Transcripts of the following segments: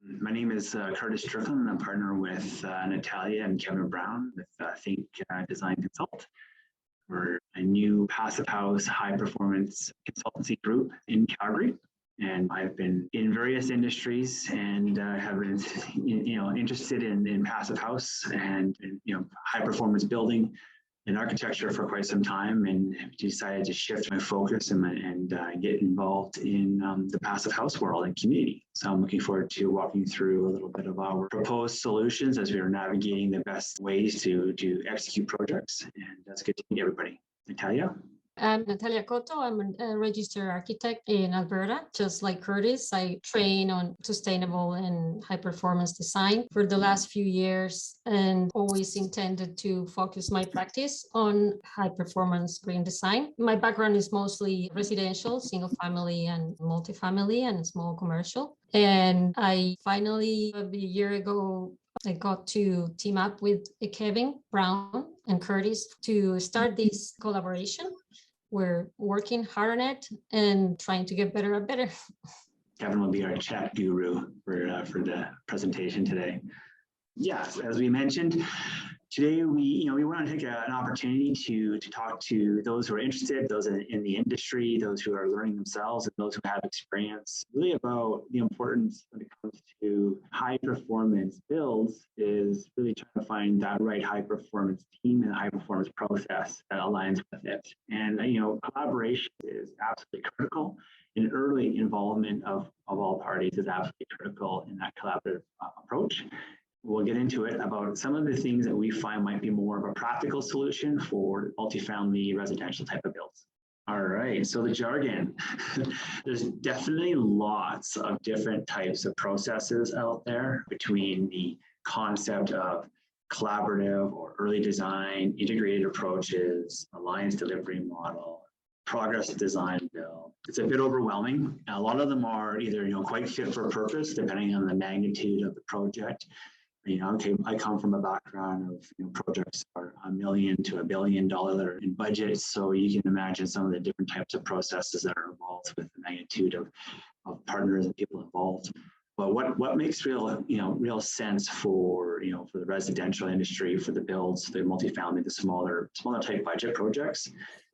My name is Kurtis Strickland. I'm a partner with Natalia and Kevin Brown with Think Design Consult. We're a new passive house high performance consultancy group in Calgary. And I've been in various industries and have been, interested in passive house and high performance building and architecture for quite some time, and decided to shift my focus and get involved in the passive house world and community. So I'm looking forward to walking through a little bit of our proposed solutions as we are navigating the best ways to execute projects. And that's good to meet everybody. Natalia? I'm Natalia Coto. I'm a registered architect in Alberta. Just like Kurtis, I train on sustainable and high performance design for the last few years and always intended to focus my practice on high performance green design. My background is mostly residential, single family and multifamily and small commercial. And I finally, a year ago, I got to team up with Kevin Brown and Kurtis to start this collaboration. We're working hard on it and trying to get better and better. Kevin will be our chat guru for the presentation today. Yes, as we mentioned, today we want to take an opportunity to talk to those who are interested, those in the industry, those who are learning themselves, and those who have experience, really about the importance when it comes to high performance builds is really trying to find that right high performance team and high performance process that aligns with it. And collaboration is absolutely critical. And early involvement of all parties is absolutely critical in that collaborative approach. We'll get into it about some of the things that we find might be more of a practical solution for multifamily residential type of builds. All right, so the jargon. There's definitely lots of different types of processes out there between the concept of collaborative or early design, integrated approaches, alliance delivery model, progress design build. It's a bit overwhelming. A lot of them are either quite fit for purpose, depending on the magnitude of the project. I come from a background of projects are $1 million to $1 billion in budget, so you can imagine some of the different types of processes that are involved with the magnitude of partners and people involved. But what makes real sense for for the residential industry, for the builds, the multifamily, the smaller type budget projects,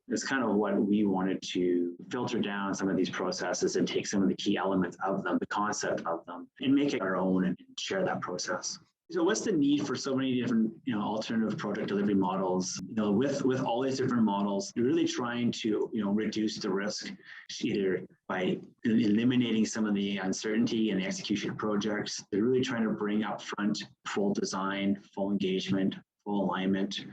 is kind of what we wanted to filter down some of these processes and take some of the key elements of them, the concept of them, and make it our own and share that process. So what's the need for so many different, alternative project delivery models? With all these different models, you're really trying to, reduce the risk, either by eliminating some of the uncertainty in the execution of projects. They're really trying to bring upfront full design, full engagement, full alignment,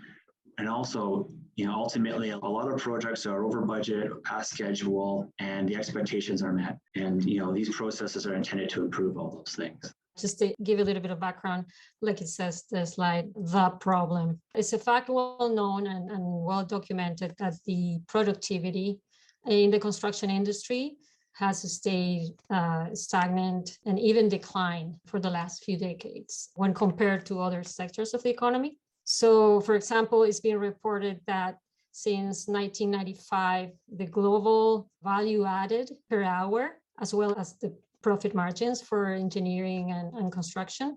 and also, ultimately, a lot of projects are over budget, past schedule, and the expectations are met. And these processes are intended to improve all those things. Just to give a little bit of background, like it says the slide, the problem. It's a fact well known and well documented that the productivity in the construction industry has stayed stagnant and even declined for the last few decades when compared to other sectors of the economy. So, for example, it's been reported that since 1995, the global value added per hour, as well as the profit margins for engineering and construction,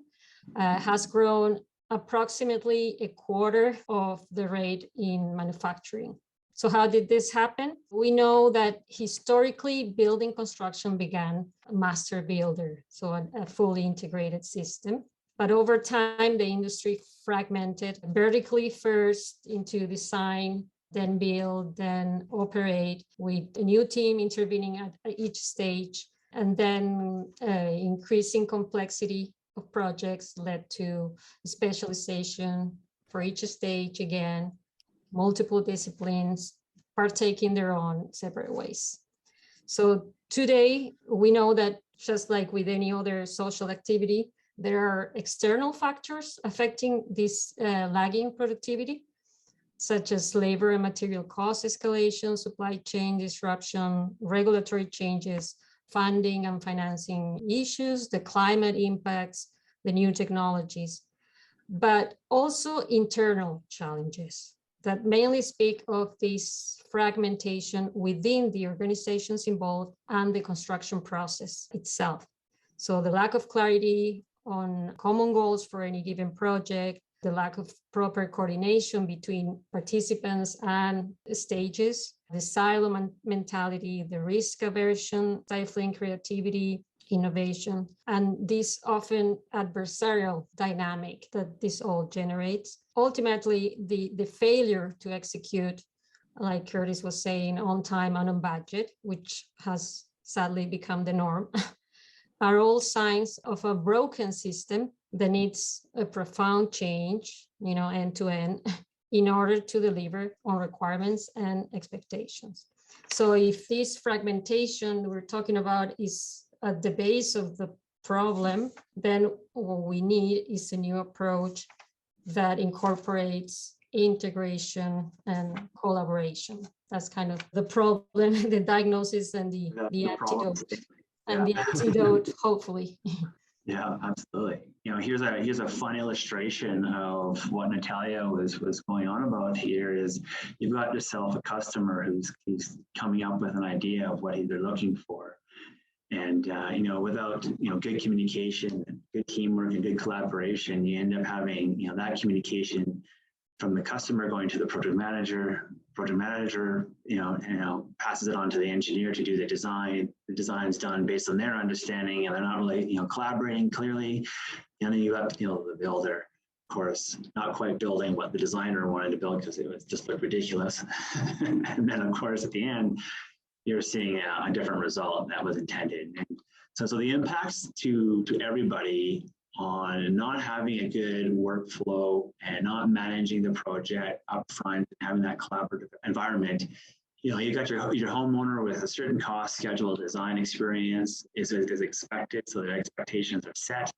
has grown approximately a quarter of the rate in manufacturing. So how did this happen? We know that historically building construction began a master builder, so a fully integrated system. But over time, the industry fragmented vertically first into design, then build, then operate, with a new team intervening at each stage. And then increasing complexity of projects led to specialization for each stage, again, multiple disciplines partaking their own separate ways. So today, we know that just like with any other social activity, there are external factors affecting this lagging productivity, such as labor and material cost escalation, supply chain disruption, regulatory changes, funding and financing issues, the climate impacts, the new technologies, but also internal challenges that mainly speak of this fragmentation within the organizations involved and the construction process itself. So the lack of clarity on common goals for any given project, the lack of proper coordination between participants and stages, the silo mentality, the risk aversion, stifling creativity, innovation, and this often adversarial dynamic that this all generates. Ultimately, the failure to execute, like Kurtis was saying, on time and on budget, which has sadly become the norm, are all signs of a broken system that needs a profound change, end to end, in order to deliver on requirements and expectations. So if this fragmentation we're talking about is at the base of the problem, then what we need is a new approach that incorporates integration and collaboration. That's kind of the problem, the diagnosis and the antidote. And the antidote, hopefully. Yeah, absolutely. Here's a fun illustration of what Natalia was going on about here. Is you've got yourself a customer who's coming up with an idea of what they're looking for, and without good communication, good teamwork, and good collaboration, you end up having that communication from the customer going to the project manager, passes it on to the engineer to do the design. The design's done based on their understanding, and they're not really, collaborating clearly. And then you have, the builder, of course, not quite building what the designer wanted to build because it was just looked ridiculous. And then, of course, at the end, you're seeing a different result that was intended. And so the impacts to everybody on not having a good workflow and not managing the project upfront, having that collaborative environment. You got your homeowner with a certain cost, schedule, design experience is expected, so their expectations are set.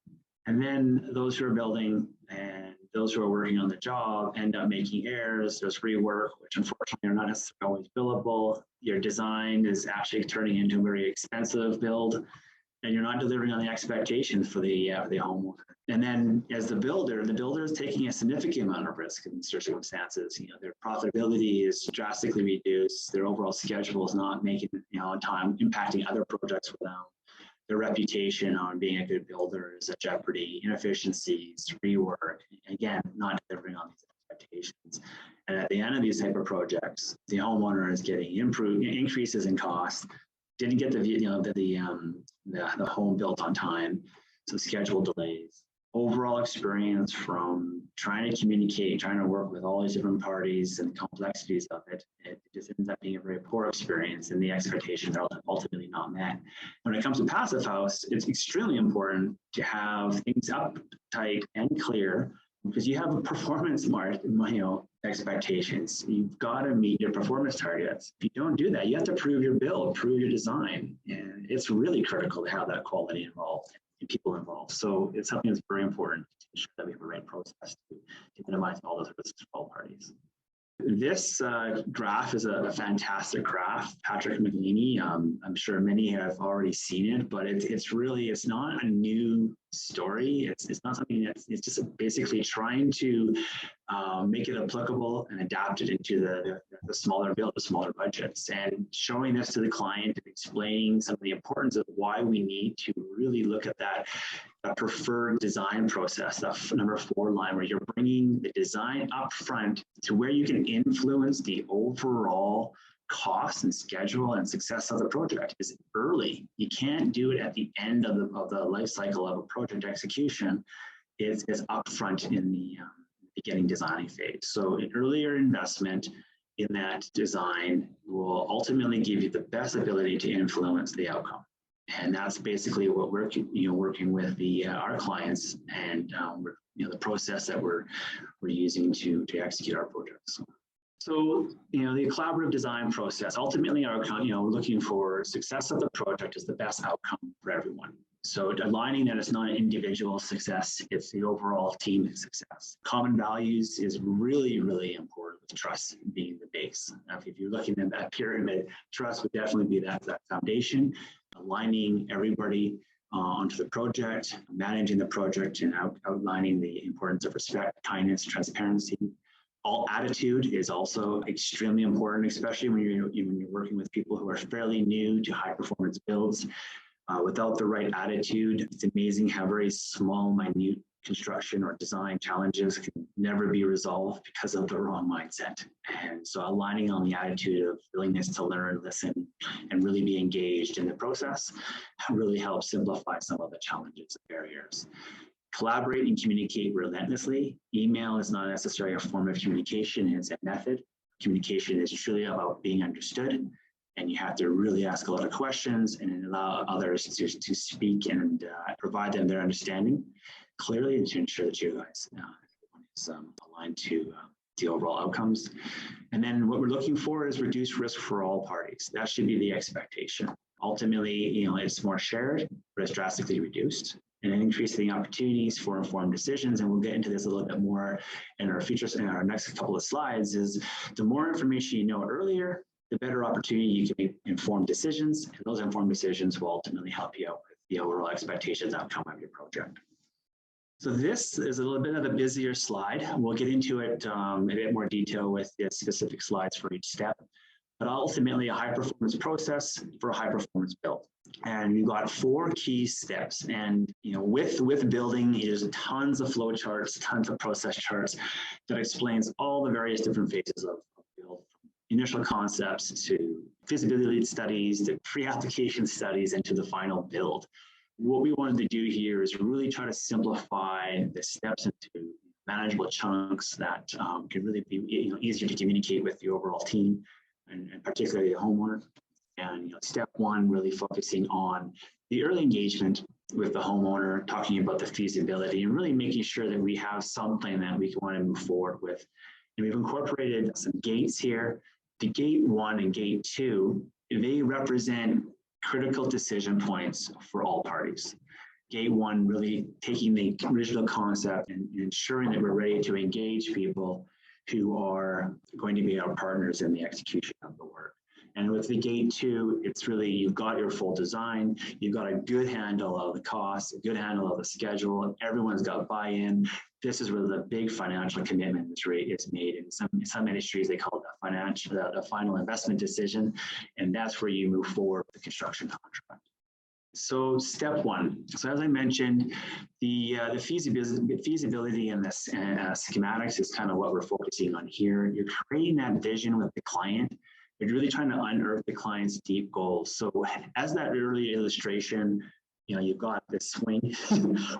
And then those who are building and those who are working on the job end up making errors. There's rework, which unfortunately are not necessarily always billable. Your design is actually turning into a very expensive build, and you're not delivering on the expectations for the homeowner. And then as the builder is taking a significant amount of risk in circumstances. Their profitability is drastically reduced. Their overall schedule is not making on time, impacting other projects for them. Their reputation on being a good builder is at jeopardy. Inefficiencies, rework, again, not delivering on these expectations. And at the end of these type of projects, the homeowner is getting increases in cost. Didn't get the home built on time, so schedule delays. Overall experience from trying to communicate, trying to work with all these different parties and the complexities of it, it just ends up being a very poor experience, and the expectations are ultimately not met. When it comes to Passive House, it's extremely important to have things uptight and clear, because you have a performance expectations. You've got to meet your performance targets. If you don't do that, you have to prove your build, prove your design. And it's really critical to have that quality involved and people involved. So it's something that's very important to ensure that we have the right process to minimize all those risks for all parties. This graph is a fantastic graph. Patrick McLeany, I'm sure many have already seen it, but it's not a new story. It's not something it's just basically trying to make it applicable and adapt it into the smaller build, the smaller budgets, and showing this to the client and explaining some of the importance of why we need to really look at that preferred design process, that number 4 line, where you're bringing the design up front to where you can influence the overall cost and schedule and success of the project is early. You can't do it at the end of the life cycle of a project execution. It's upfront in the beginning designing phase. So an earlier investment in that design will ultimately give you the best ability to influence the outcome. And that's basically what we're working with our clients and the process that we're using to execute our projects. So the collaborative design process, ultimately we're looking for success of the project is the best outcome for everyone. So aligning that it's not an individual success, it's the overall team success. Common values is really, really important, with trust being the base. Now, if you're looking at that pyramid, trust would definitely be that foundation. Aligning everybody onto the project, managing the project, and outlining the importance of respect, kindness, transparency. All attitude is also extremely important, especially when you're working with people who are fairly new to high performance builds. Without the right attitude, it's amazing how very small, minute construction or design challenges can never be resolved because of the wrong mindset. And so aligning on the attitude of willingness to learn, listen, and really be engaged in the process really helps simplify some of the challenges and barriers. Collaborate and communicate relentlessly. Email is not necessarily a form of communication, it's a method. Communication is truly about being understood, and you have to really ask a lot of questions and allow others to speak and provide them their understanding clearly to ensure that you guys is aligned to the overall outcomes. And then what we're looking for is reduced risk for all parties. That should be the expectation. Ultimately, it's more shared, but it's drastically reduced, and increasing opportunities for informed decisions. And we'll get into this a little bit more in our next couple of slides. Is the more information you know earlier, the better opportunity you can make informed decisions, and those informed decisions will ultimately help you out with the overall expectations outcome of your project. So this is a little bit of a busier slide. We'll get into it a bit more detail with the specific slides for each step, but ultimately a high performance process for a high performance build. And we've got 4 key steps. And with building, there's tons of flow charts, tons of process charts that explains all the various different phases of build, from initial concepts to feasibility studies, to pre-application studies, and to the final build. What we wanted to do here is really try to simplify the steps into manageable chunks that can really be easier to communicate with the overall team and particularly the homeowner. And step 1, really focusing on the early engagement with the homeowner, talking about the feasibility and really making sure that we have something that we want to move forward with. And we've incorporated some gates here. The gate 1 and gate 2, they represent critical decision points for all parties. Gate 1, really taking the original concept and ensuring that we're ready to engage people who are going to be our partners in the execution of the work. And with the gate 2, it's really, you've got your full design, you've got a good handle of the costs, a good handle of the schedule, everyone's got buy-in. This is where the big financial commitment is made. In some industries, they call it the final investment decision, and that's where you move forward with the construction contract. So step 1. So as I mentioned, the feasibility and the schematics is kind of what we're focusing on here. You're creating that vision with the client. You're really trying to unearth the client's deep goals. So as that early illustration, you've got this swing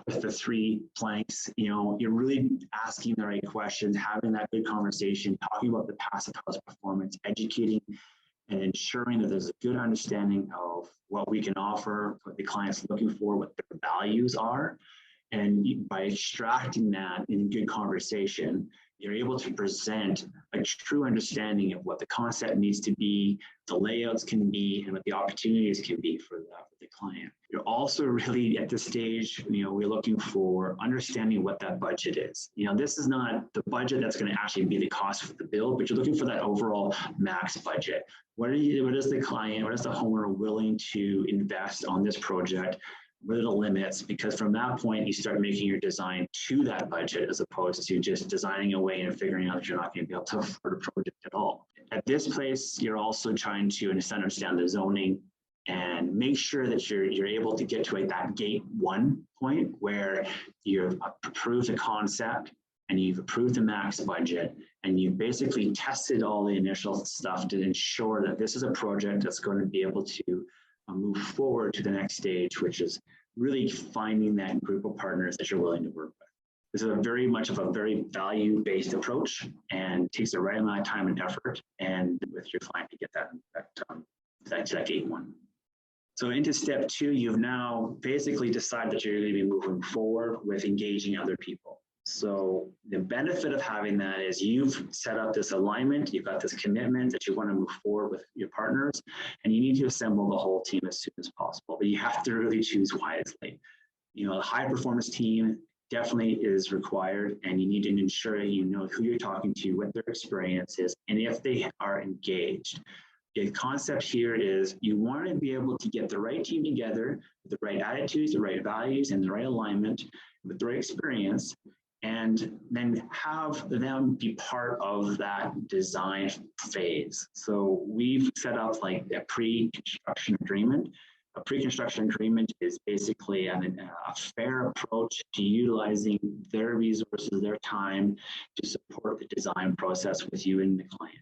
with the 3 planks, you're really asking the right questions, having that good conversation, talking about the passive house performance, educating and ensuring that there's a good understanding of what we can offer, what the client's looking for, what their values are. And by extracting that in good conversation, you're able to present a true understanding of what the concept needs to be, the layouts can be, and what the opportunities can be for the client. You're also really at this stage, we're looking for understanding what that budget is. This is not the budget that's going to actually be the cost for the build, but you're looking for that overall max budget. What is the client, what is the homeowner willing to invest on this project? What are the limits? Because from that point, you start making your design to that budget as opposed to just designing away and figuring out that you're not going to be able to afford a project at all. At this place, you're also trying to understand the zoning and make sure that you're able to get to that gate 1 point where you've approved the concept and you've approved the max budget and you've basically tested all the initial stuff to ensure that this is a project that's going to be able to move forward to the next stage, which is really finding that group of partners that you're willing to work with. This is very much of a very value-based approach and takes the right amount of time and effort and with your client to get that gate 1. So into step 2, you've now basically decided that you're going to be moving forward with engaging other people. So the benefit of having that is you've set up this alignment, you've got this commitment that you want to move forward with your partners, and you need to assemble the whole team as soon as possible, but you have to really choose wisely. A high performance team definitely is required, and you need to ensure you know who you're talking to, what their experience is, and if they are engaged. The concept here is you want to be able to get the right team together, with the right attitudes, the right values, and the right alignment, with the right experience, and then have them be part of that design phase. So we've set up like a pre-construction agreement A pre-construction agreement is basically a fair approach to utilizing their resources, their time to support the design process with you and the client.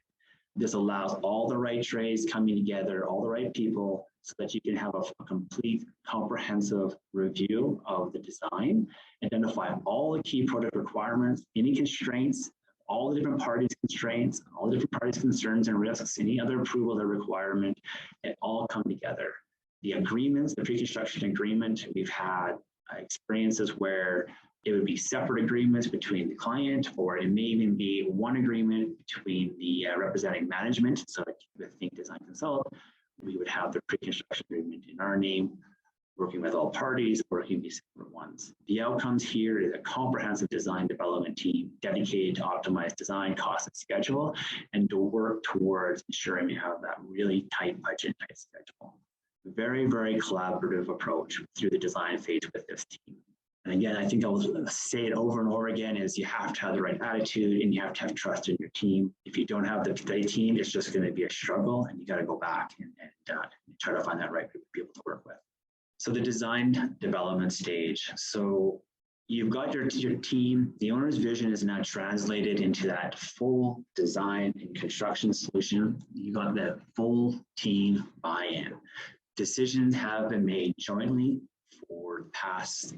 This allows all the right trades coming together, all the right people, so that you can have a complete, comprehensive review of the design, identify all the key product requirements, any constraints, all the different parties' constraints, all the different parties' concerns and risks, any other approval or requirement, it all come together. The agreements, the pre-construction agreement, we've had experiences where it would be separate agreements between the client, or it may even be one agreement between the representing management. So with Think Design Consult, we would have the pre-construction agreement in our name, working with all parties, working these separate ones. The outcomes here is a comprehensive design development team dedicated to optimize design, cost, and schedule, and to work towards ensuring we have that really tight budget, tight schedule. Very, very collaborative approach through the design phase with this team. And again, I think I'll say it over and over again, is you have to have the right attitude and you have to have trust in your team. If you don't have the right team, it's just going to be a struggle, and you got to go back and try to find that right group of people to work with. So the design development stage. So you've got your team, the owner's vision is now translated into that full design and construction solution. You got the full team buy-in. Decisions have been made jointly for the past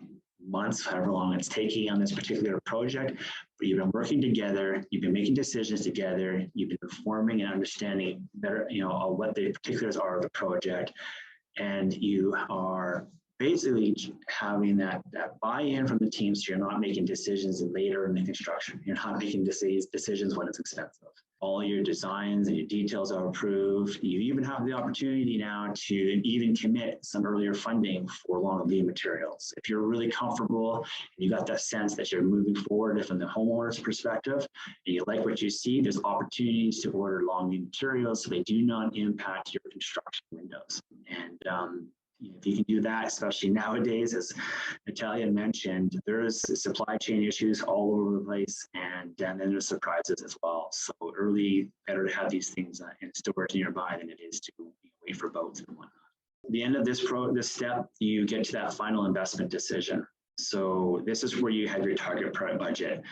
months, however long it's taking on this particular project, but you've been working together, you've been making decisions together, you've been informing and understanding better, what the particulars are of the project, and you are basically having that buy-in from the team, so you're not making decisions later in the construction. You're not making decisions when it's expensive. All your designs and your details are approved. You even have the opportunity now to even commit some earlier funding for long lead materials. If you're really comfortable and you got that sense that you're moving forward from the homeowner's perspective, and you like what you see, there's opportunities to order long lead materials so they do not impact your construction windows. And if you can do that, especially nowadays, as Natalia mentioned, there's supply chain issues all over the place, and then there's surprises as well. So early, better to have these things in storage nearby than it is to wait for boats and whatnot. At the end of this step, you get to that final investment decision. So this is where you have your target budget.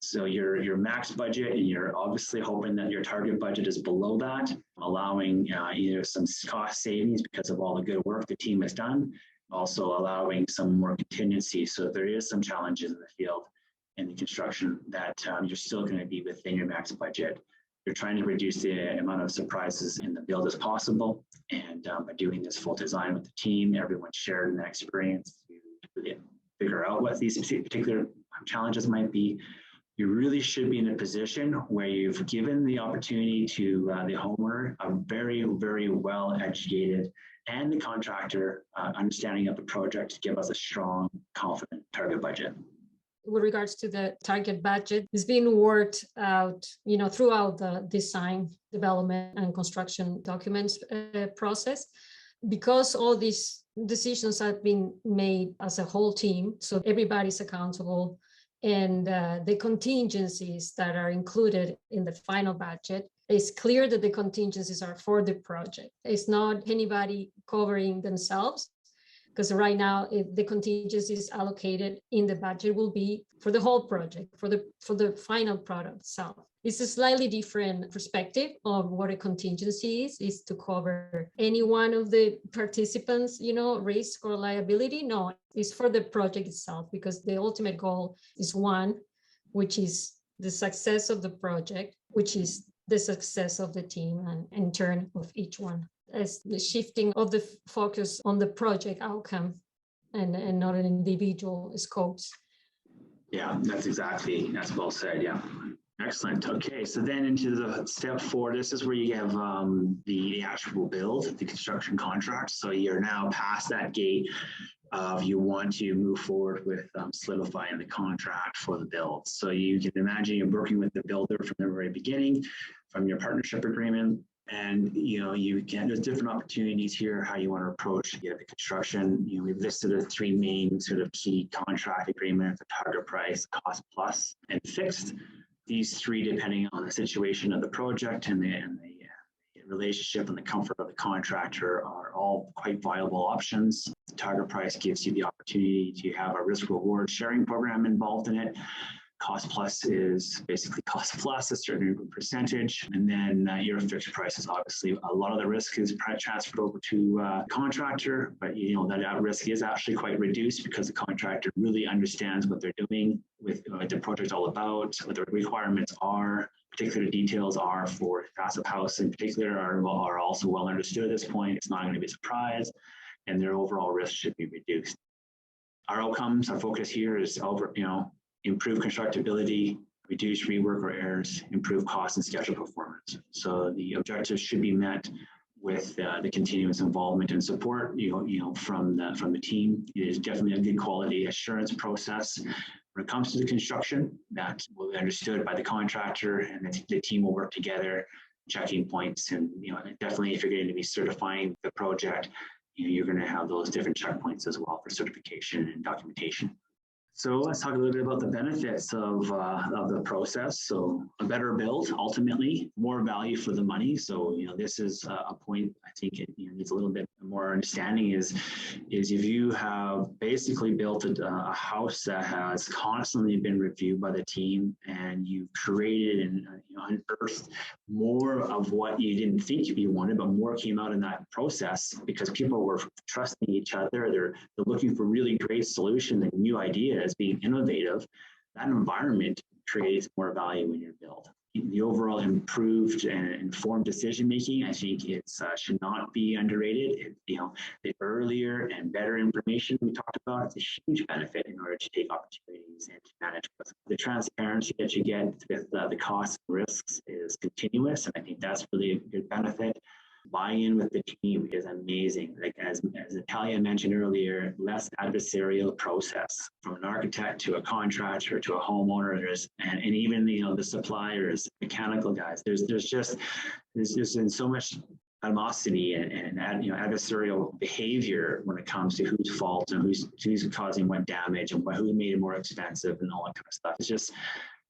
So your max budget, and you're obviously hoping that your target budget is below that, allowing either some cost savings because of all the good work the team has done, also allowing some more contingency. So if there is some challenges in the field in the construction, that you're still going to be within your max budget. You're trying to reduce the amount of surprises in the build as possible, and by doing this full design with the team, everyone shared in that experience to really figure out what these particular challenges might be. You really should be in a position where you've given the opportunity to the homeowner a very, very well-educated, and the contractor understanding of the project to give us a strong, confident target budget. With regards to the target budget, it's been worked out, throughout the design, development, and construction documents process. Because all these decisions have been made as a whole team, so everybody's accountable, and the contingencies that are included in the final budget, it's clear that the contingencies are for the project. It's not anybody covering themselves, because right now the contingencies allocated in the budget will be for the whole project, for the final product itself. It's a slightly different perspective of what a contingency is to cover any one of the participants, risk or liability. No, it's for the project itself, because the ultimate goal is one, which is the success of the project, which is the success of the team, and in turn of each one. As the shifting of the focus on the project outcome and not an individual scopes. Yeah, that's well said. Yeah. Excellent. Okay, so then into the step 4, this is where you have the actual build, the construction contract. So you're now past that gate of you want to move forward with solidifying the contract for the build. So you can imagine you're working with the builder from the very beginning, from your partnership agreement, and there's different opportunities here how you want to approach the construction. We've listed the 3 main sort of key contract agreements: the target price, cost plus, and fixed. These 3, depending on the situation of the project and the relationship and the comfort of the contractor, are all quite viable options. The target price gives you the opportunity to have a risk reward sharing program involved in it. Cost plus is basically cost plus a certain percentage, and then your fixed price is obviously a lot of the risk is transferred over to contractor, but that risk is actually quite reduced because the contractor really understands what they're doing, with what the project's all about, what the requirements are, particular details are for passive house in particular are also well understood at this point. It's not going to be a surprise, and their overall risk should be reduced. Our outcomes, our focus here is over, improve constructability, reduce rework or errors, improve cost and schedule performance. So the objectives should be met with the continuous involvement and support, from the team. It is definitely a good quality assurance process when it comes to the construction that will be understood by the contractor, and the team will work together, checking points, and definitely if you're going to be certifying the project, you're going to have those different checkpoints as well for certification and documentation. So let's talk a little bit about the benefits of the process. So a better build, ultimately, more value for the money. So this is a point I think it needs a little bit more understanding is if you have basically built a house that has constantly been reviewed by the team, and you've created and unearthed more of what you didn't think you wanted, but more came out in that process because people were trusting each other. They're looking for really great solutions and new ideas, being innovative. That environment creates more value in your build. The overall improved and informed decision making, I think should not be underrated. The earlier and better information we talked about is a huge benefit in order to take opportunities and to manage risk. The transparency that you get with the costs and risks is continuous, and I think that's really a good benefit. Buy-in with the team is amazing. Like as Natalia mentioned earlier, less adversarial process from an architect to a contractor to a homeowner, and even the suppliers, mechanical guys. There's just been so much animosity and adversarial behavior when it comes to whose fault and who's causing what damage and who made it more expensive and all that kind of stuff. It's just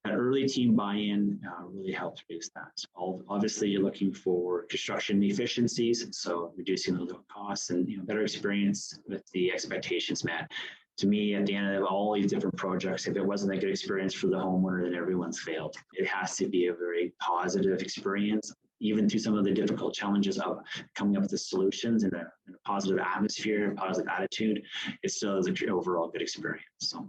that early team buy-in really helps reduce that. So obviously, you're looking for construction efficiencies, so reducing the costs and better experience with the expectations met. To me, at the end of all these different projects, if it wasn't a good experience for the homeowner, then everyone's failed. It has to be a very positive experience, even through some of the difficult challenges of coming up with the solutions in a positive atmosphere, positive attitude. It still is an overall good experience. So.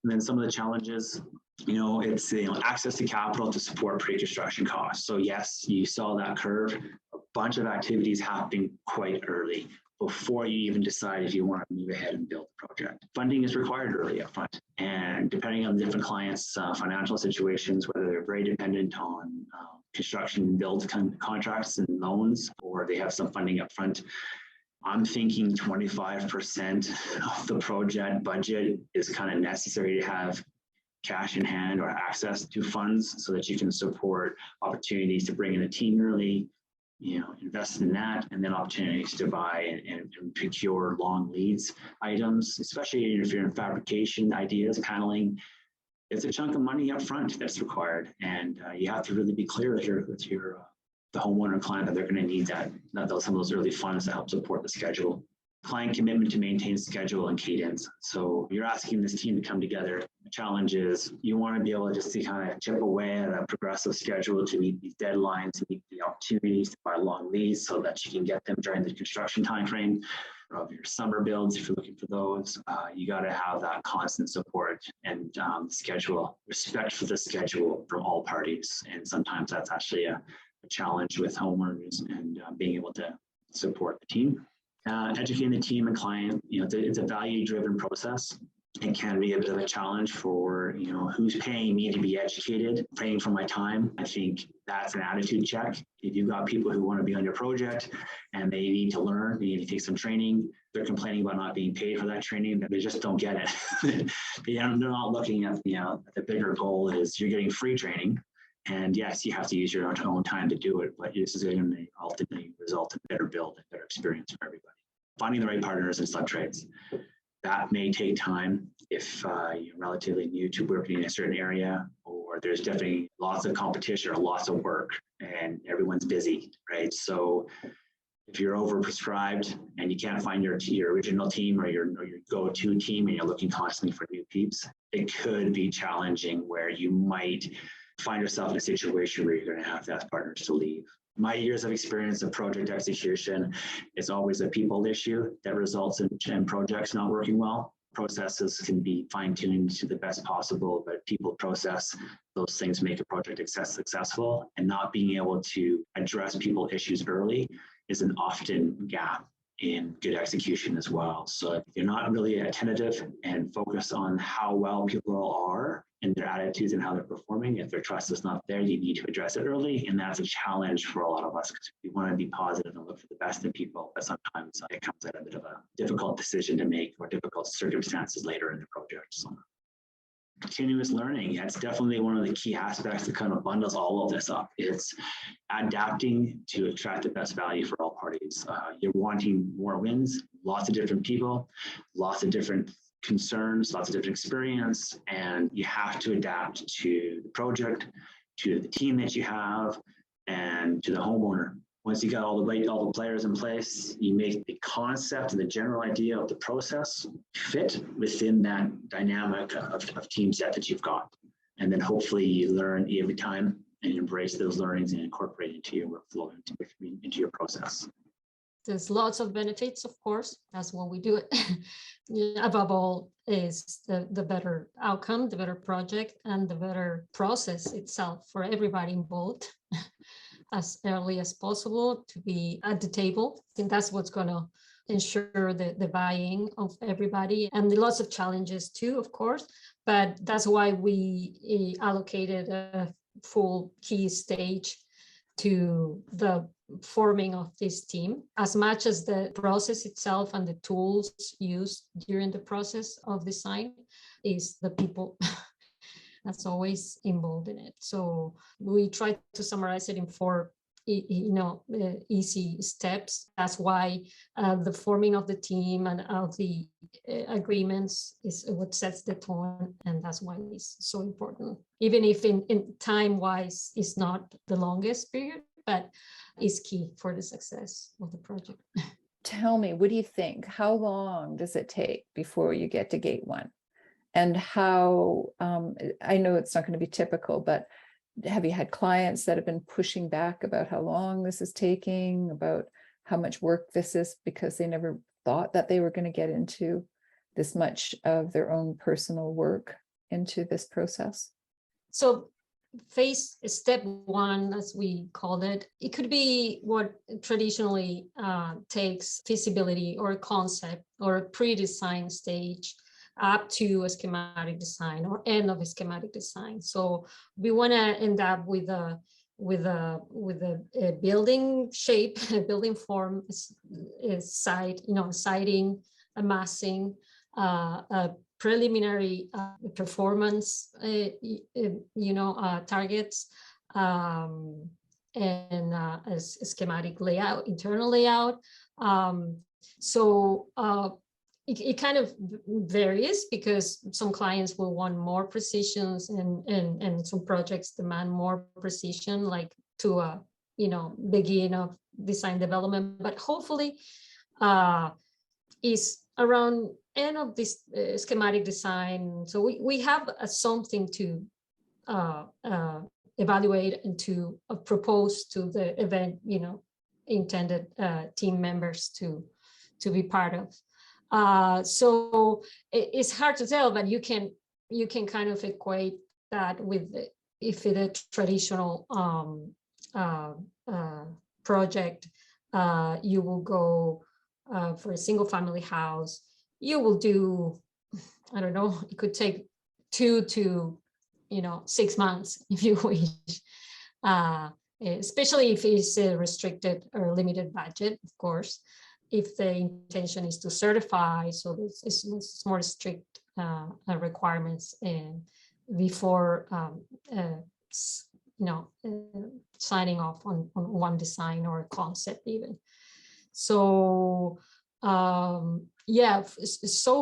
And then some of the challenges, it's access to capital to support pre-construction costs. So yes, you saw that curve, a bunch of activities happening quite early before you even decide if you want to move ahead and build the project. Funding is required early up front. And depending on different clients' financial situations, whether they're very dependent on construction build contracts and loans, or they have some funding up front, I'm thinking 25% of the project budget is kind of necessary to have cash in hand or access to funds so that you can support opportunities to bring in a team early, invest in that, and then opportunities to buy and procure long leads items, especially if you're in fabrication, ideas, paneling. It's a chunk of money up front that's required, and you have to really be clear with the homeowner client that they're going to need some of those early funds to help support the schedule. Client commitment to maintain schedule and cadence. So you're asking this team to come together. The challenge is you want to be able just to kind of chip away at a progressive schedule to meet these deadlines, to meet the opportunities to buy long leads so that you can get them during the construction timeframe of your summer builds. If you're looking for those, you got to have that constant support and respect for the schedule from all parties. And sometimes that's actually a challenge with homeowners and being able to support the team. Educating the team and client, it's a value-driven process. It can be a bit of a challenge for, who's paying me to be educated, paying for my time. I think that's an attitude check. If you've got people who want to be on your project and they need to learn, they need to take some training, they're complaining about not being paid for that training, they just don't get it. They're not looking at, the bigger goal is you're getting free training. And yes, you have to use your own time to do it, but this is going to ultimately result in better build and better experience for everybody. Finding the right partners and sub-trades. That may take time if you're relatively new to working in a certain area, or there's definitely lots of competition or lots of work and everyone's busy, right? So if you're overprescribed and you can't find your original team or your go-to team and you're looking constantly for new peeps, it could be challenging where you might find yourself in a situation where you're going to have to ask partners to leave. My years of experience of project execution is always a people issue that results in projects not working well. Processes can be fine-tuned to the best possible, but people process, those things make a project successful, and not being able to address people issues early is an often gap in good execution as well. So if you're not really attentive and focused on how well people are and their attitudes and how they're performing, if their trust is not there, you need to address it early. And that's a challenge for a lot of us because we want to be positive and look for the best in people, but sometimes it comes at a bit of a difficult decision to make or difficult circumstances later in the project. So continuous learning, that's definitely one of the key aspects that kind of bundles all of this up. It's adapting to extract the best value for all parties. You're wanting more wins, lots of different people, lots of different concerns, lots of different experience, and you have to adapt to the project, to the team that you have, and to the homeowner. Once you got all the players in place, you make the concept and the general idea of the process fit within that dynamic of team set that you've got. And then hopefully you learn every time and embrace those learnings and incorporate into your workflow, into your process. There's lots of benefits, of course. That's when we do it. Above all is the better outcome, the better project, and the better process itself for everybody involved. As early as possible to be at the table. I think that's what's going to ensure the buy-in of everybody, and lots of challenges too, of course, but that's why we allocated a full key stage to the forming of this team, as much as the process itself and the tools used during the process of design is the people. That's always involved in it. So we try to summarize it in 4 easy steps. That's why the forming of the team and of the agreements is what sets the tone, and that's why it's so important. Even if in time-wise it's not the longest period, but is key for the success of the project. Tell me, what do you think? How long does it take before you get to gate 1? And how, I know it's not going to be typical, but have you had clients that have been pushing back about how long this is taking, about how much work this is, because they never thought that they were going to get into this much of their own personal work into this process? So step 1, as we called it, it could be what traditionally takes feasibility or a concept or a pre-design stage up to a schematic design or end of a schematic design. So we want to end up with a building shape, a building form, site, siding, a massing, a preliminary performance, targets, and a schematic layout, internal layout. It kind of varies because some clients will want more precisions and some projects demand more precision, like to a begin of design development, but hopefully is around end of this schematic design. So we have something to evaluate and to propose to the event, intended team members to be part of. So it's hard to tell, but you can kind of equate that with if it's a traditional project, you will go for a single family house. You will do, I don't know, it could take 2 to 6 months if you wish, especially if it's a restricted or limited budget, of course. If the intention is to certify, so it's more strict requirements and before signing off on one design or a concept even. So so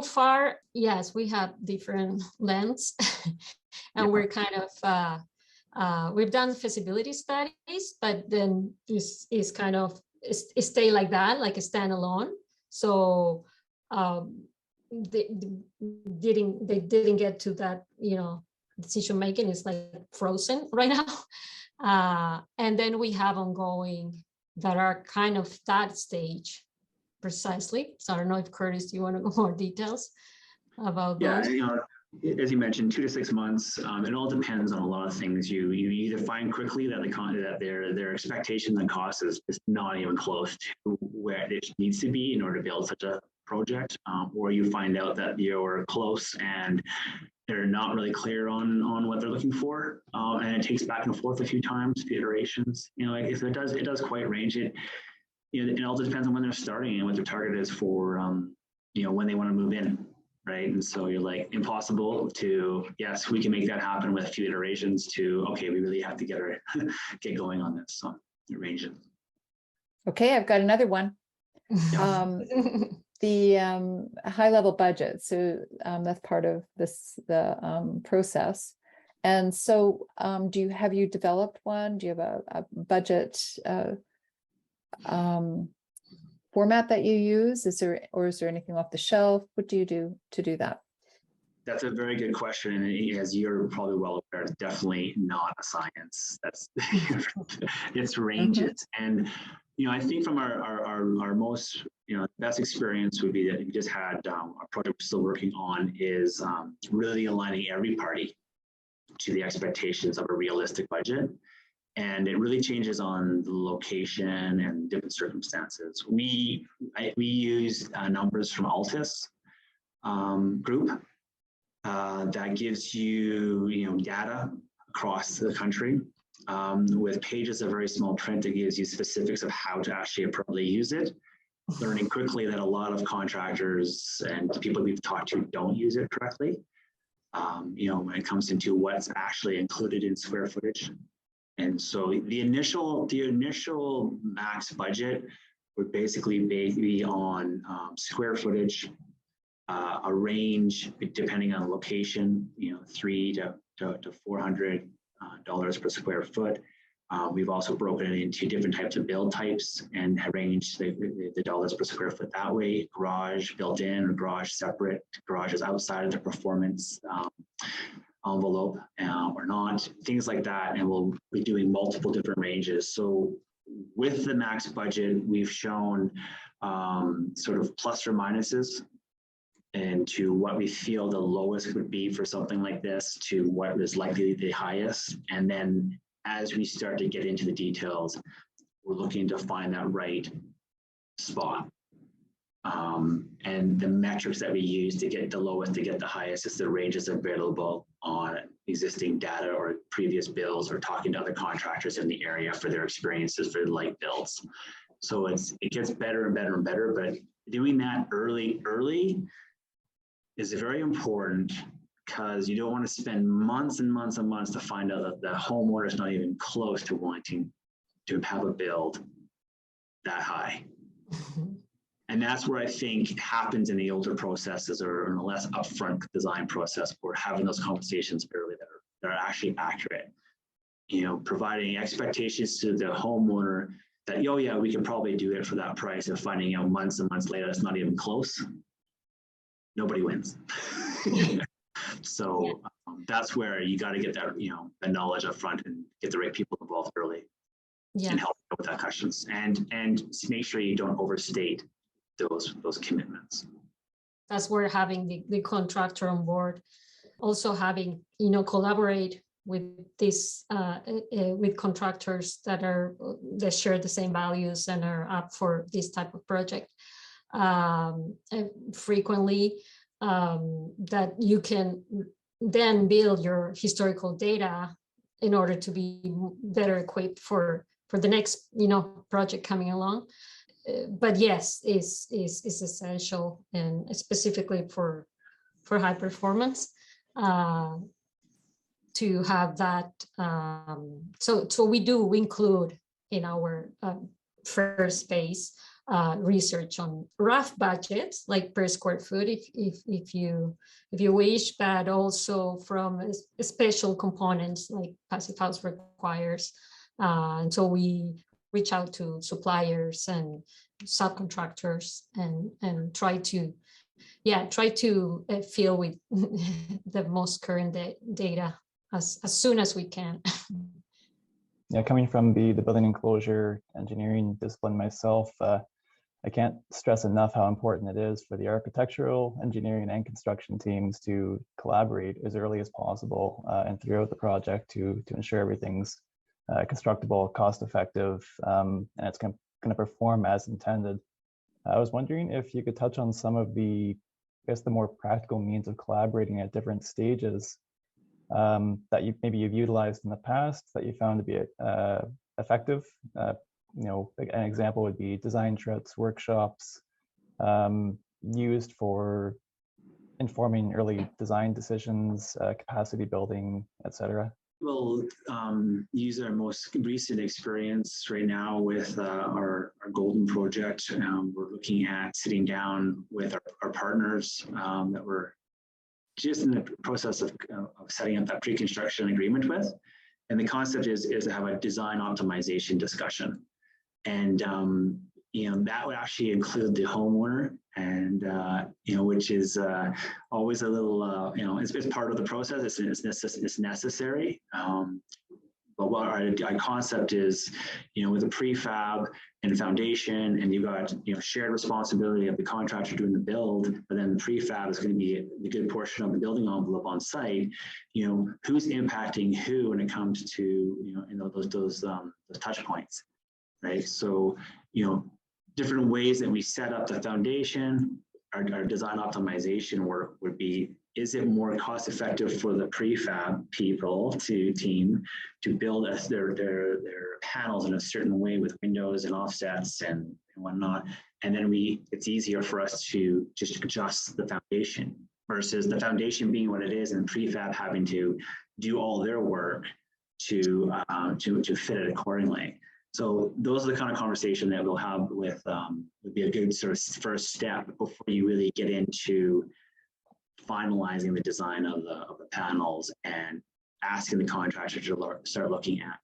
far, yes, we have different lengths and we're kind of we've done feasibility studies, but then is kind of stay like that, like a standalone. So they didn't get to that, decision making. Is like frozen right now. And then we have ongoing that are kind of that stage precisely. So I don't know if Kurtis, do you want to go more details about those? Yeah, as you mentioned, 2 to 6 months. It all depends on a lot of things. You either find quickly that their expectations and cost is not even close to where it needs to be in order to build such a project, or you find out that you're close and they're not really clear on what they're looking for, and it takes back and forth a few times, the iterations. If it does quite range it. It all depends on when they're starting and what their target is for, when they want to move in. Right. And so you're like, impossible to, yes, we can make that happen with a few iterations, to, okay, we really have to get going on this. So arrange it. Okay, I've got another one. The high level budget. So that's part of the process. And so have you developed one? Do you have a budget format that you use? Is there anything off the shelf? What do you do to do that? That's a very good question. And as you're probably well aware, it's definitely not a science. That's it's ranges. And, I think from our most, best experience would be that we just had a project we're still working on is really aligning every party to the expectations of a realistic budget. And it really changes on the location and different circumstances. We use numbers from Altus group that gives you, data across the country with pages of very small print that gives you specifics of how to actually appropriately use it. Learning quickly that a lot of contractors and people we've talked to don't use it correctly. When it comes into what's actually included in square footage. And so the initial max budget would basically be on square footage, a range depending on location, $300 to $400 per square foot. We've also broken it into different types of build types and arranged the dollars per square foot that way. Garage built in or garage separate, garages outside of the performance envelope or not, things like that. And we'll be doing multiple different ranges. So with the max budget, we've shown sort of plus or minuses and to what we feel the lowest would be for something like this to what is likely the highest. And then as we start to get into the details, we're looking to find that right spot. And the metrics that we use to get the lowest to get the highest is the ranges available on existing data or previous builds or talking to other contractors in the area for their experiences for light builds. So it gets better and better and better, but doing that early is very important because you don't want to spend months and months and months to find out that the homeowner is not even close to wanting to have a build that high. And that's where I think it happens in the older processes or in a less upfront design process. We're having those conversations early that are actually accurate. Providing expectations to the homeowner that, oh yeah, we can probably do it for that price, and finding out months and months later it's not even close. Nobody wins. So that's where you got to get that, the knowledge up front and get the right people involved early and help with that questions and make sure you don't overstate those commitments. That's where having the contractor on board, also having, collaborate with this with contractors that share the same values and are up for this type of project. Frequently that you can then build your historical data in order to be better equipped for the next project coming along. But yes, is essential, and specifically for high performance to have that. So we do include in our first phase research on rough budgets, like per square foot, if you wish, but also from special components like passive house requires. And so we reach out to suppliers and subcontractors and try to fill with the most current data as soon as we can. Yeah, coming from the building enclosure engineering discipline myself, I can't stress enough how important it is for the architectural, engineering, and construction teams to collaborate as early as possible and throughout the project to ensure everything's constructible, cost-effective, and it's going to perform as intended. I was wondering if you could touch on some of the, I guess, the more practical means of collaborating at different stages that you've utilized in the past that you found to be effective. An example would be design trips, workshops used for informing early design decisions, capacity building, etc. We'll use our most recent experience right now with our Golden project. We're looking at sitting down with our partners that we're just in the process of setting up that pre-construction agreement with. And the concept is to have a design optimization discussion. And that would actually include the homeowner, and which is always a little it's part of the process. It's necessary. But what our concept is, with a prefab and foundation, and you've got shared responsibility of the contractor doing the build, but then the prefab is going to be the good portion of the building envelope on site. Who's impacting who when it comes to those touch points. Right. So, different ways that we set up the foundation, our design optimization work would be, is it more cost effective for the prefab team to build their panels in a certain way with windows and offsets and whatnot. And then it's easier for us to just adjust the foundation versus the foundation being what it is and prefab having to do all their work to fit it accordingly. So those are the kind of conversation that we'll have with, would be a good sort of first step before you really get into finalizing the design of the panels and asking the contractor to start looking at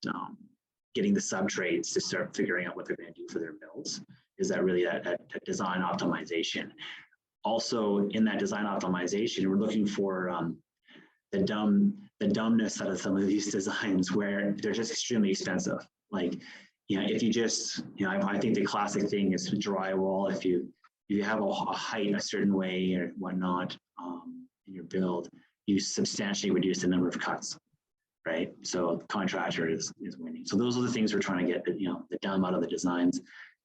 getting the subtrades to start figuring out what they're going to do for their builds. Is that really that design optimization? Also, in that design optimization, we're looking for the dumbness out of some of these designs where they're just extremely expensive. Like, if you just, I think the classic thing is drywall. If you have a height a certain way or whatnot in your build, you substantially reduce the number of cuts, right? So the contractor is winning. So those are the things we're trying to get, the dumb out of the designs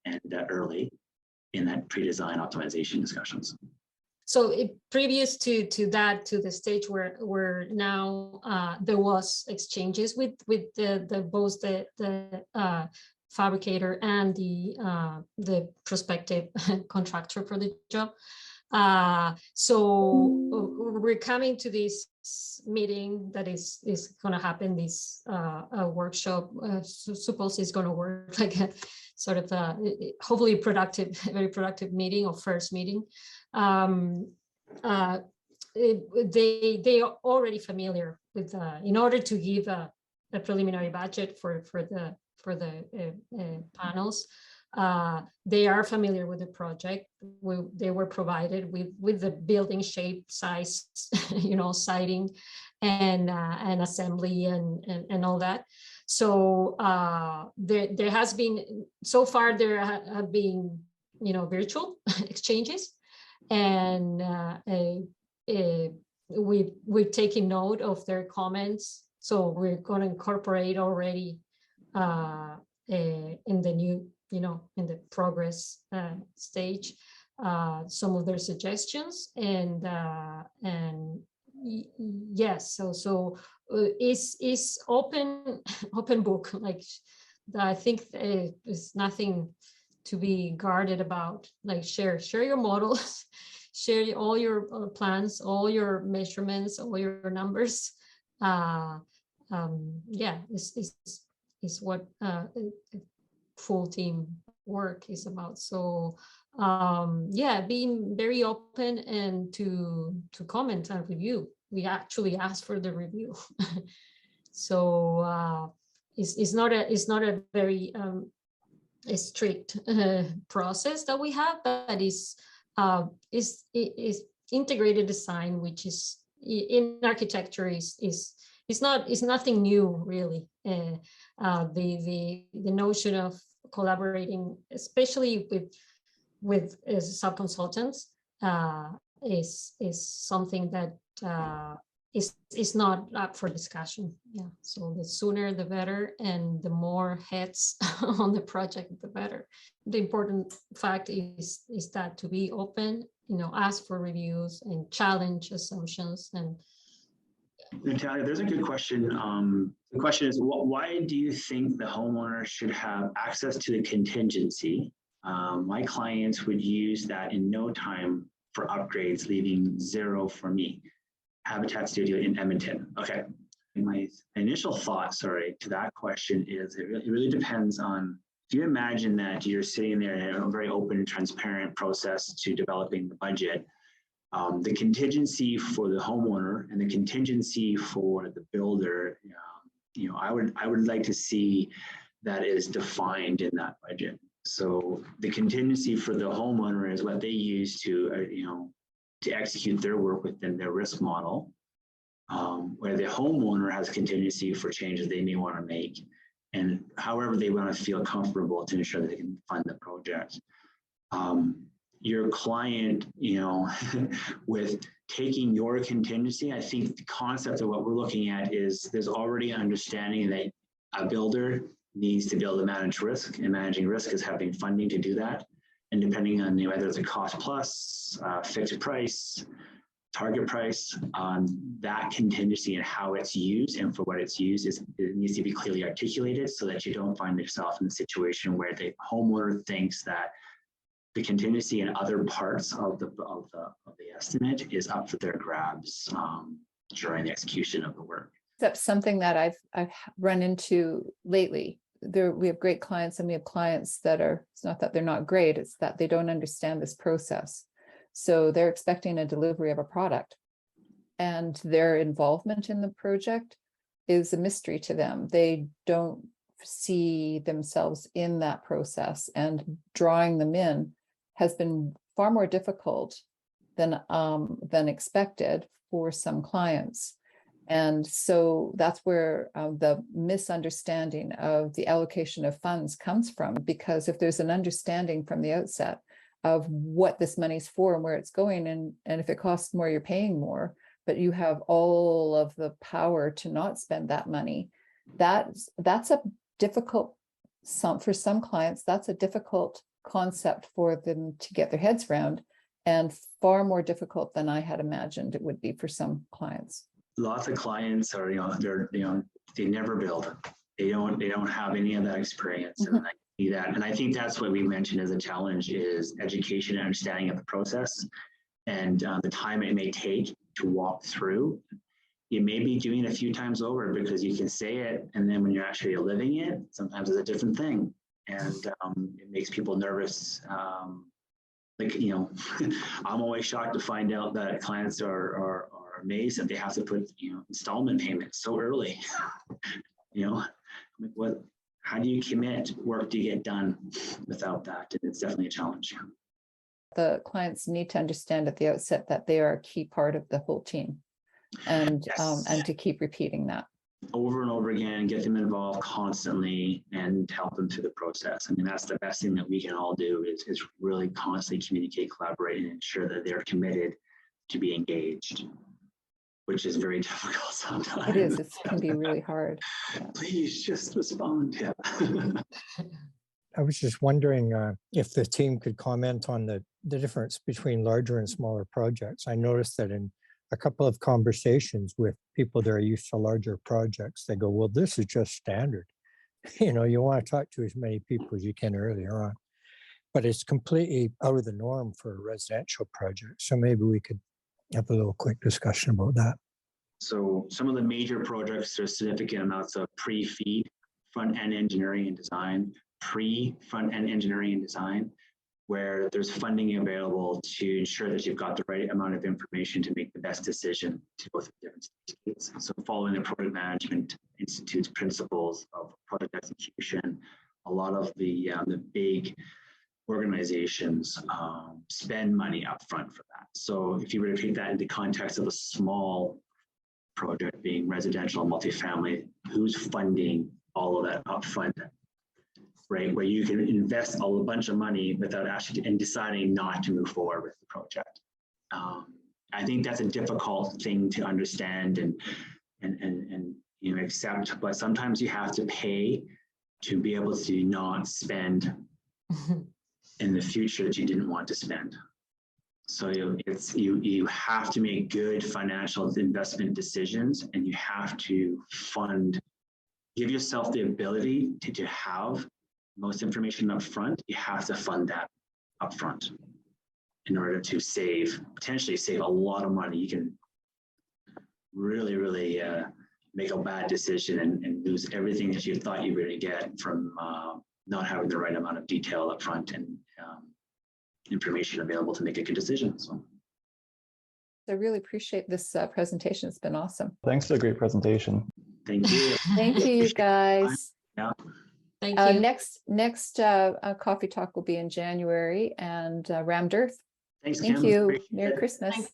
and early in that pre-design optimization discussions. So previous to the stage where now there was exchanges with both the fabricator and the prospective contractor for the job. So we're coming to this meeting that is going to happen. This workshop suppose is going to work like a sort of hopefully very productive meeting or first meeting. They are already familiar with in order to give a preliminary budget for the panels. They are familiar with the project. They were provided with the building shape, size, siding, and assembly and all that. So there has been, so far there have been virtual exchanges, and we've taken note of their comments. So we're going to incorporate already in the new, in the progress stage, some of their suggestions, and yes, so it's open book. Like, I think there's nothing to be guarded about. Like, share your models, share all your plans, all your measurements, all your numbers. Yeah, is what full team work is about. So yeah, being very open and to comment and review. We actually asked for the review. So it's not a very strict process that we have, but is integrated design, which is in architecture is nothing new really. The notion of collaborating, especially with sub-consultants, is something that is not up for discussion. Yeah, so the sooner the better, and the more heads on the project, the better. The important fact is that to be open, ask for reviews and challenge assumptions. And Natalia, there's a good question. The question is, why do you think the homeowner should have access to the contingency? My clients would use that in no time for upgrades, leaving zero for me. Habitat Studio in Edmonton. Okay. My initial thought, to that question is it really depends on, if you imagine that you're sitting there in a very open and transparent process to developing the budget, the contingency for the homeowner and the contingency for the builder, I would like to see that is defined in that budget. So the contingency for the homeowner is what they use to execute their work within their risk model, where the homeowner has contingency for changes they may want to make, and however they want to feel comfortable to ensure that they can fund the project. Your client, with taking your contingency, I think the concept of what we're looking at is there's already an understanding that a builder needs to be able to manage risk, and managing risk is having funding to do that. And depending on whether it's a cost plus, fixed price, target price, that contingency and how it's used and for what it's used it needs to be clearly articulated, so that you don't find yourself in a situation where the homeowner thinks that the contingency in other parts of the estimate is up for their grabs during the execution of the work. That's something that I've run into lately. We have great clients, and we have clients that it's not that they're not great, it's that they don't understand this process. So they're expecting a delivery of a product, and their involvement in the project is a mystery to them. They don't see themselves in that process, and drawing them in has been far more difficult than expected for some clients. And so that's where the misunderstanding of the allocation of funds comes from, because if there's an understanding from the outset of what this money's for and where it's going, and if it costs more, you're paying more, but you have all of the power to not spend that money, that's a difficult, for some clients, that's a difficult concept for them to get their heads around, and far more difficult than I had imagined it would be for some clients. Lots of clients are, they never build. They don't have any of that experience. Mm-hmm. And I see that. And I think that's what we mentioned as a challenge is education and understanding of the process, and the time it may take to walk through. You may be doing it a few times over because you can say it, and then when you're actually living it, sometimes it's a different thing. And it makes people nervous. I'm always shocked to find out that clients are amazed that they have to put installment payments so early. How do you commit work to get done without that? And it's definitely a challenge. The clients need to understand at the outset that they are a key part of the whole team, and Yes. And to keep repeating that Over and over again, get them involved constantly and help them through the process. I mean, that's the best thing that we can all do is really constantly communicate, collaborate, and ensure that they're committed to be engaged, which is very difficult sometimes. It is. It can be really hard. Please just respond. Yeah. I was just wondering if the team could comment on the difference between larger and smaller projects. I noticed that in a couple of conversations with people that are used to larger projects, they go, well, this is just standard. You want to talk to as many people as you can earlier on, but it's completely out of the norm for a residential project. So maybe we could have a little quick discussion about that. So some of the major projects, there's significant amounts of pre-feed, front-end engineering and design, pre-front-end engineering and design, where there's funding available to ensure that you've got the right amount of information to make the best decision to go through different stages. So following the Project Management Institute's principles of project execution, a lot of the big organizations spend money upfront for that. So if you were to take that into context of a small project being residential, multifamily, who's funding all of that upfront, right? Where you can invest a bunch of money without actually and deciding not to move forward with the project. I think that's a difficult thing to understand and you know, accept, but sometimes you have to pay to be able to not spend in the future that you didn't want to spend. So you have to make good financial investment decisions, and you have to give yourself the ability to have most information up front. You have to fund that up front in order to potentially save a lot of money. You can really make a bad decision and lose everything that you thought you were going to get from not having the right amount of detail up front and information available to make a good decision. So I really appreciate this presentation. It's been awesome. Thanks for the great presentation. thank you. Thank you, guys. Yeah. Thank you. Next coffee talk will be in January, and rammed earth. Thanks, Thank Kim. you. Appreciate Merry it. Christmas. Thanks.